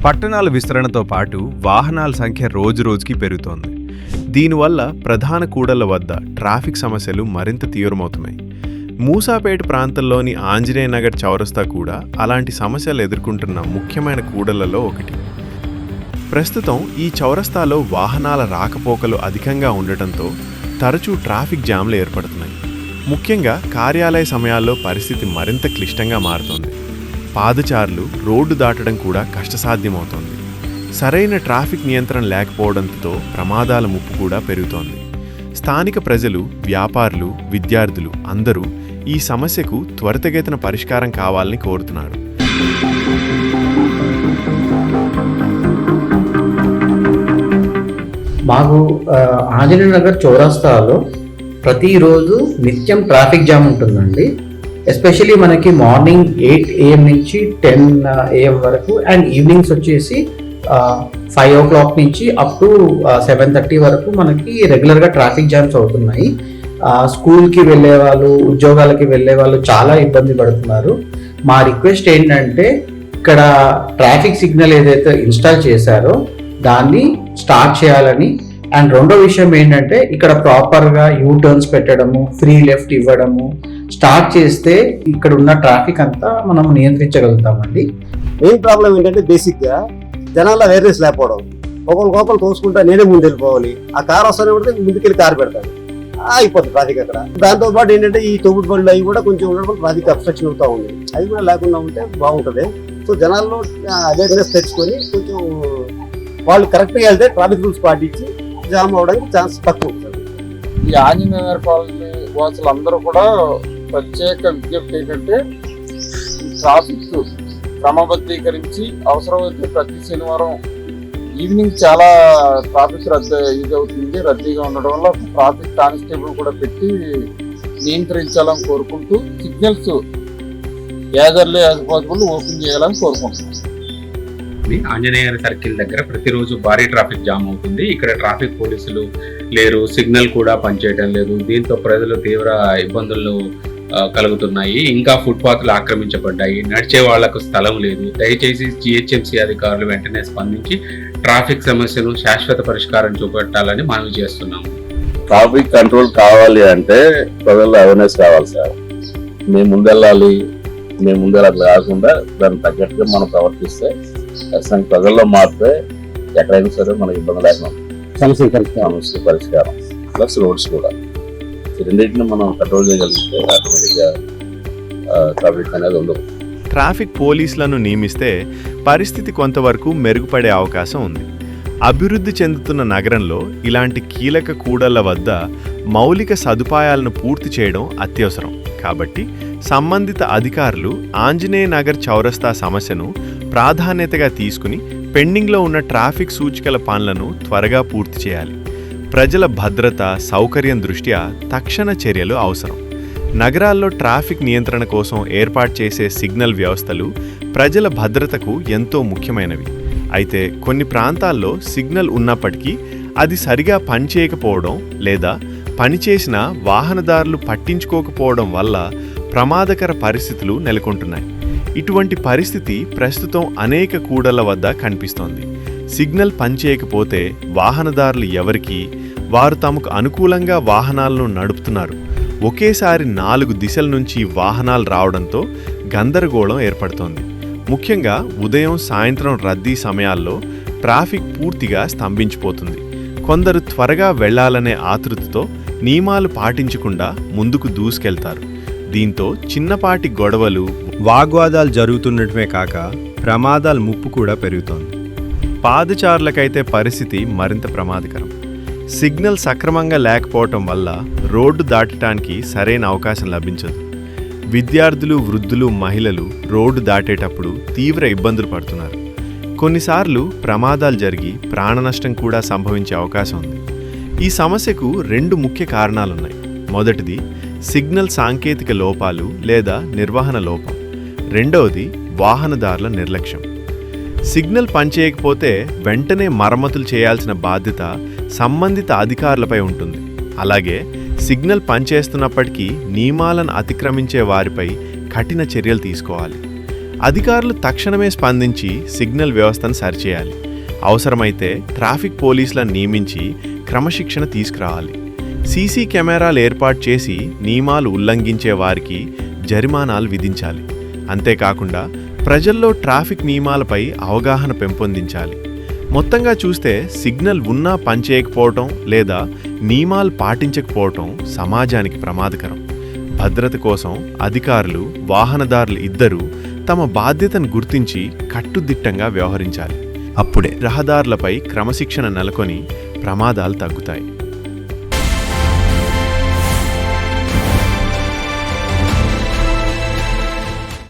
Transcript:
పట్టణాల విస్తరణతో పాటు వాహనాల సంఖ్య రోజురోజుకి పెరుగుతోంది. దీనివల్ల ప్రధాన కూడళ్ల వద్ద ట్రాఫిక్ సమస్యలు మరింత తీవ్రమవుతున్నాయి. మూసాపేట ప్రాంతంలోని ఆంజనేయ నగర్ చౌరస్తా కూడా అలాంటి సమస్యలు ఎదుర్కొంటున్న ముఖ్యమైన కూడళ్లలో ఒకటి. ప్రస్తుతం ఈ చౌరస్తాలో వాహనాల రాకపోకలు అధికంగా ఉండటంతో తరచూ ట్రాఫిక్ జామ్లు ఏర్పడుతున్నాయి. ముఖ్యంగా కార్యాలయ సమయాల్లో పరిస్థితి మరింత క్లిష్టంగా మారుతోంది. పాదచారులు రోడ్డు దాటడం కూడా కష్టసాధ్యమవుతోంది. సరైన ట్రాఫిక్ నియంత్రణ లేకపోవడంతో ప్రమాదాల ముప్పు కూడా పెరుగుతోంది. స్థానిక ప్రజలు, వ్యాపారులు, విద్యార్థులు అందరూ ఈ సమస్యకు త్వరితగతిన పరిష్కారం కావాలని కోరుతున్నారు. మాకు ఆంజనేయ నగర్ చౌరస్తాలో ప్రతిరోజు నిత్యం ట్రాఫిక్ జామ్ ఉంటుందండి. ఎస్పెషలీ మనకి మార్నింగ్ 8 AM నుంచి 10 AM వరకు అండ్ ఈవినింగ్స్ వచ్చేసి 5 o'clock నుంచి అప్ టు 7:30 వరకు మనకి రెగ్యులర్గా ట్రాఫిక్ జామ్స్ అవుతున్నాయి. స్కూల్కి వెళ్ళే వాళ్ళు, ఉద్యోగాలకి వెళ్ళే వాళ్ళు చాలా ఇబ్బంది పడుతున్నారు. మా రిక్వెస్ట్ ఏంటంటే ఇక్కడ ట్రాఫిక్ సిగ్నల్ ఏదైతే ఇన్స్టాల్ చేశారో దాన్ని స్టార్ట్ చేయాలని. అండ్ రెండో విషయం ఏంటంటే ఇక్కడ ప్రాపర్గా యూటర్న్స్ పెట్టడము, ఫ్రీ లెఫ్ట్ ఇవ్వడము స్టార్ట్ చేస్తే ఇక్కడ ఉన్న ట్రాఫిక్ అంతా మనం నియంత్రించగలుగుతామండి. మెయిన్ ప్రాబ్లం ఏంటంటే బేసిక్గా జనాల అవేర్నెస్ లేకపోవడం. ఒకరు తోసుకుంటా నేనే ముందు వెళ్ళిపోవాలి, ఆ కార్ వస్తానే పడితే ముందుకెళ్ళి కార్ పెడతాడు, అయిపోతుంది ట్రాఫిక్ అక్కడ. దాంతో పాటు ఏంటంటే ఈ తొగుడు బండ్లు అవి కూడా కొంచెం ఉండడం ట్రాఫిక్ అబ్స్ట్రక్షన్ అవుతూ ఉంది. అవి కూడా లేకుండా ఉంటే బాగుంటుంది. సో జనాల్లో అవేర్నెస్ తెచ్చుకొని కొంచెం వాళ్ళు కరెక్ట్గా వెళ్తే ట్రాఫిక్ రూల్స్ పాటించి జామ్ అవడానికి ఛాన్స్ తక్కువ ఉంటుంది. ఈ ఆంజనేయ కాలనీ వాసులు అందరూ కూడా ప్రత్యేక విజ్ఞప్తి ఏంటంటే ట్రాఫిక్ క్రమబద్ధీకరించి అవసరమైతే ప్రతి శనివారం ఈవినింగ్ చాలా ట్రాఫిక్ రద్దీగా ఉండడం వల్ల ట్రాఫిక్ కానిస్టేబుల్ కూడా పెట్టి నియంత్రించాలని కోరుకుంటూ సిగ్నల్స్ యాజర్లీ యాజ్ పాసిబుల్ ఓపెన్ చేయాలని కోరుకుంటున్నాం. ఆంజనేయ సర్కిల్ దగ్గర ప్రతిరోజు భారీ ట్రాఫిక్ జామ్ అవుతుంది. ఇక్కడ ట్రాఫిక్ పోలీసులు లేరు, సిగ్నల్ కూడా పనిచేయడం లేదు. దీంతో ప్రజలు తీవ్ర ఇబ్బందులు కలుగుతున్నాయి. ఇంకా ఫుట్పాత్లు ఆక్రమించబడ్డాయి, నడిచే వాళ్లకు స్థలం లేదు. దయచేసి GHMC అధికారులు వెంటనే స్పందించి ట్రాఫిక్ సమస్యను శాశ్వత పరిష్కారం చూపెట్టాలని మనవి చేస్తున్నాము. ట్రాఫిక్ కంట్రోల్ కావాలి అంటే ప్రజల్లో అవేర్నెస్ కావాలి సార్. మేము ముందెళ్ళాలి, మేము ముందెళ్ళాలి కాకుండా దానికి తగ్గట్టుగా మనం ప్రవర్తిస్తే ఖచ్చితంగా ప్రజల్లో మారితే ఎక్కడైనా సరే మనకి ఇబ్బంది లేకుండా సమస్య పరిష్కారం ప్లస్ రోడ్స్ కూడా రెండింటిని మనం కంట్రోల్ చేయగలిగితే ఆటోమేటిక్గా ట్రాఫిక్ అనేది ఉండదు. ట్రాఫిక్ పోలీసులను నియమిస్తే పరిస్థితి కొంతవరకు మెరుగుపడే అవకాశం ఉంది. అభివృద్ధి చెందుతున్న నగరంలో ఇలాంటి కీలక కూడళ్ల వద్ద మౌలిక సదుపాయాలను పూర్తి చేయడం అత్యవసరం. కాబట్టి సంబంధిత అధికారులు ఆంజనేయ నగర్ చౌరస్తా సమస్యను ప్రాధాన్యతగా తీసుకుని పెండింగ్లో ఉన్న ట్రాఫిక్ సూచికల పనులను త్వరగా పూర్తి చేయాలి. ప్రజల భద్రత, సౌకర్యం దృష్ట్యా తక్షణ చర్యలు అవసరం. నగరాల్లో ట్రాఫిక్ నియంత్రణ కోసం ఏర్పాటు చేసే సిగ్నల్ వ్యవస్థలు ప్రజల భద్రతకు ఎంతో ముఖ్యమైనవి. అయితే కొన్ని ప్రాంతాల్లో సిగ్నల్ ఉన్నప్పటికీ అది సరిగా పనిచేయకపోవడం లేదా పనిచేసిన వాహనదారులు పట్టించుకోకపోవడం వల్ల ప్రమాదకర పరిస్థితులు నెలకొంటున్నాయి. ఇటువంటి పరిస్థితి ప్రస్తుతం అనేక కూడళ్ల వద్ద కనిపిస్తోంది. సిగ్నల్ పనిచేయకపోతే వాహనదారులు ఎవరికి వారు తమకు అనుకూలంగా వాహనాలను నడుపుతున్నారు. ఒకేసారి 4 దిశల నుంచి వాహనాలు రావడంతో గందరగోళం ఏర్పడుతోంది. ముఖ్యంగా ఉదయం, సాయంత్రం రద్దీ సమయాల్లో ట్రాఫిక్ పూర్తిగా స్తంభించిపోతుంది. కొందరు త్వరగా వెళ్లాలనే ఆతృతతో నియమాలు పాటించకుండా ముందుకు దూసుకెళ్తారు. దీంతో చిన్నపాటి గొడవలు, వాగ్వాదాలు జరుగుతుండటమే కాక ప్రమాదాల ముప్పు కూడా పెరుగుతోంది. పాదచారులకైతే పరిస్థితి మరింత ప్రమాదకరం. సిగ్నల్ సక్రమంగా లేకపోవటం వల్ల రోడ్డు దాటడానికి సరైన అవకాశం లభించదు. విద్యార్థులు, వృద్ధులు, మహిళలు రోడ్డు దాటేటప్పుడు తీవ్ర ఇబ్బందులు పడుతున్నారు. కొన్నిసార్లు ప్రమాదాలు జరిగి ప్రాణనష్టం కూడా సంభవించే అవకాశం ఉంది. ఈ సమస్యకు 2 ముఖ్య కారణాలున్నాయి. మొదటిది సిగ్నల్ సాంకేతిక లోపాలు లేదా నిర్వహణ లోపం. రెండవది వాహనదారుల నిర్లక్ష్యం. సిగ్నల్ పనిచేయకపోతే వెంటనే మరమ్మతులు చేయాల్సిన బాధ్యత సంబంధిత అధికారులపై ఉంటుంది. అలాగే సిగ్నల్ పనిచేస్తున్నప్పటికీ నియమాలను అతిక్రమించే వారిపై కఠిన చర్యలు తీసుకోవాలి. అధికారులు తక్షణమే స్పందించి సిగ్నల్ వ్యవస్థను సరిచేయాలి. అవసరమైతే ట్రాఫిక్ పోలీసులను నియమించి క్రమశిక్షణ తీసుకురావాలి. సీసీ కెమెరాలు ఏర్పాటు చేసి నియమాలు ఉల్లంఘించే వారికి జరిమానాలు విధించాలి. అంతేకాకుండా ప్రజల్లో ట్రాఫిక్ నియమాలపై అవగాహన పెంపొందించాలి. మొత్తంగా చూస్తే సిగ్నల్ ఉన్నా పనిచేయకపోవటం లేదా నియమాలు పాటించకపోవటం సమాజానికి ప్రమాదకరం. భద్రత కోసం అధికారులు, వాహనదారులు ఇద్దరూ తమ బాధ్యతను గుర్తించి కట్టుదిట్టంగా వ్యవహరించాలి. అప్పుడే రహదారులపై క్రమశిక్షణ నెలకొని ప్రమాదాలు తగ్గుతాయి.